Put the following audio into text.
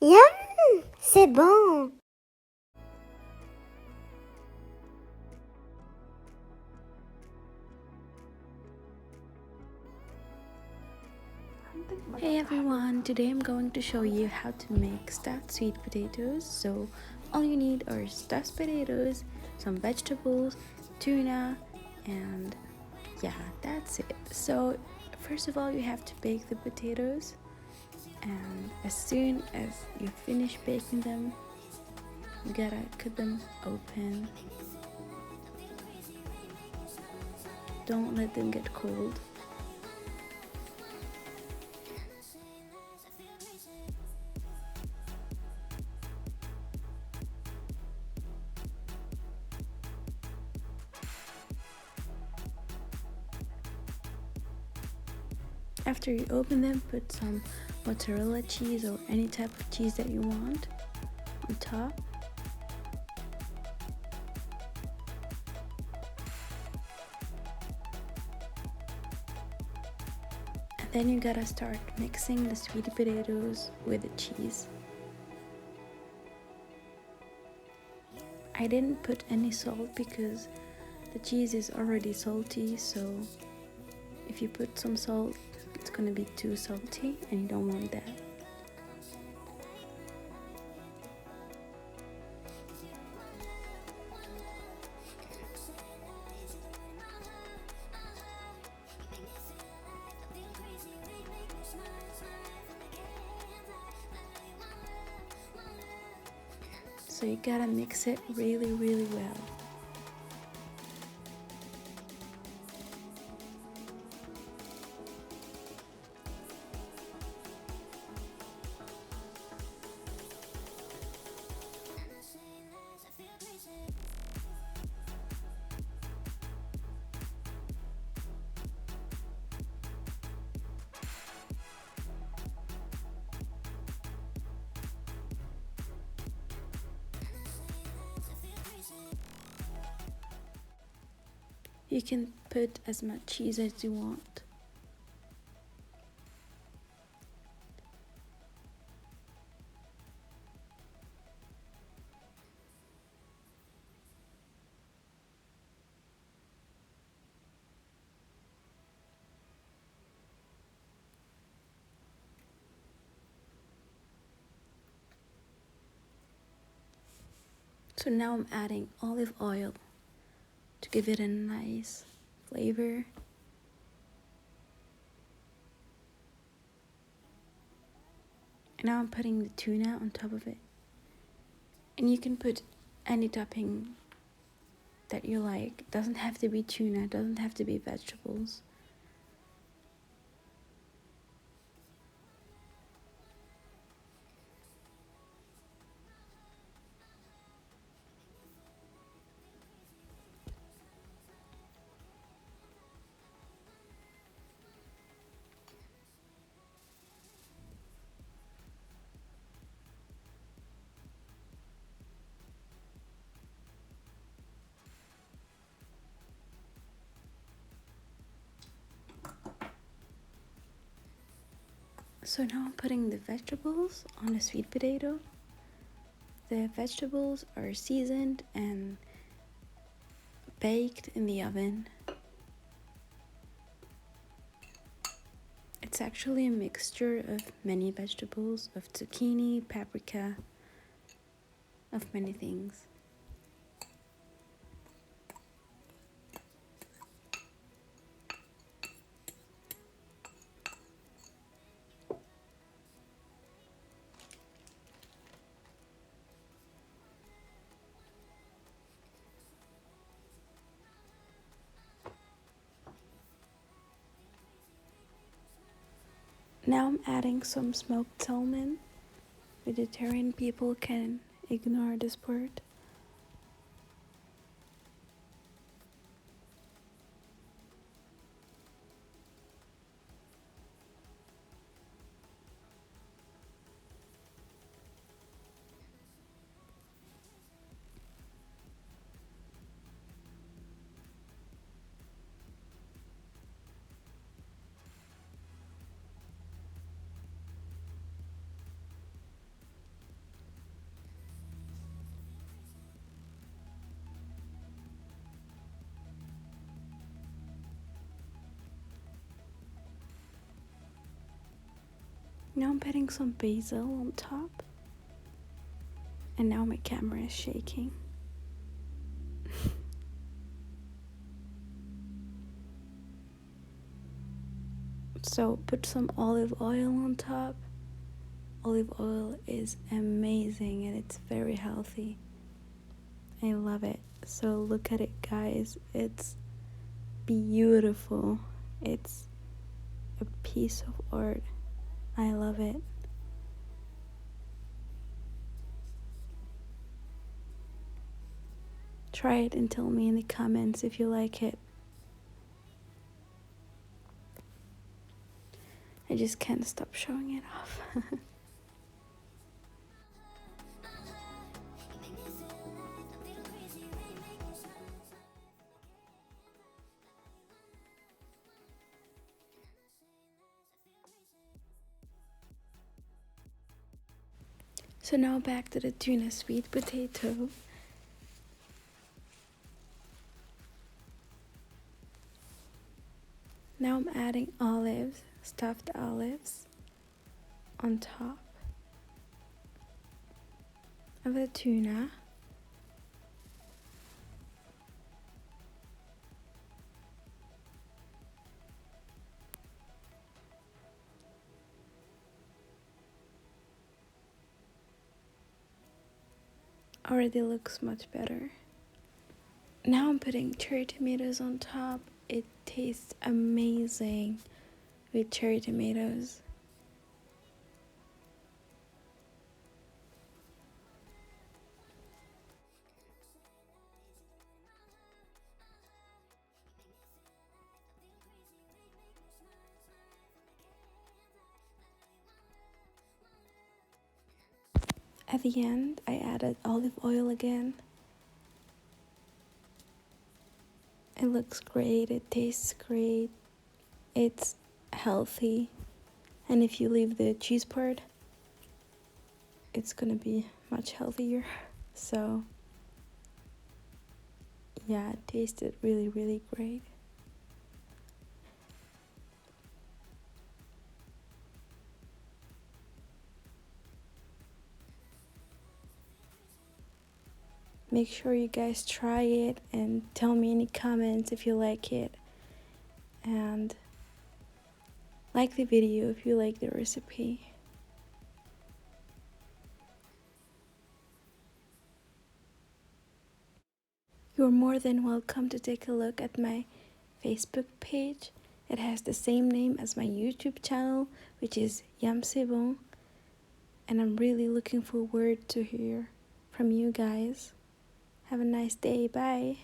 Yum! C'est bon! Hey everyone, today I'm going to show you how to make stuffed sweet potatoes. So all you need are stuffed potatoes, some vegetables, tuna, and yeah, that's it. So first of all, you have to bake the potatoes, and as soon as you finish baking them, you gotta cut them open. Don't let them get cold. After you open them, put some mozzarella cheese or any type of cheese that you want on top. And then you gotta start mixing the sweet potatoes with the cheese. I didn't put any salt because the cheese is already salty, so if you put some salt, it's gonna be too salty and you don't want that. So you gotta mix it really, really well. You can put as much cheese as you want. So now I'm adding olive oil to give it a nice flavor. And now I'm putting the tuna on top of it. And you can put any topping that you like. It doesn't have to be tuna, it doesn't have to be vegetables. So now I'm putting the vegetables on the sweet potato. The vegetables are seasoned and baked in the oven. It's actually a mixture of many vegetables, of zucchini, paprika, of many things. Now I'm adding some smoked salmon. Vegetarian people can ignore this part. Now I'm putting some basil on top. And now my camera is shaking. So put some olive oil on top. Olive oil is amazing and it's very healthy. I love it. So look at it, guys. It's beautiful. It's a piece of art. I love it. Try it and tell me in the comments if you like it. I just can't stop showing it off. So now back to the tuna sweet potato. Now I'm adding olives, stuffed olives, on top of the tuna. Already looks much better. Now I'm putting cherry tomatoes on top. It tastes amazing with cherry tomatoes. At the end, I added olive oil again. It looks great, it tastes great, it's healthy. And if you leave the cheese part, it's gonna be much healthier. So yeah, it tasted really, really great. Make sure you guys try it and tell me in the comments if you like it. And like the video if you like the recipe. You're more than welcome to take a look at my Facebook page. It has the same name as my YouTube channel, which is Yam C'est and I'm really looking forward to hear from you guys. Have a nice day. Bye.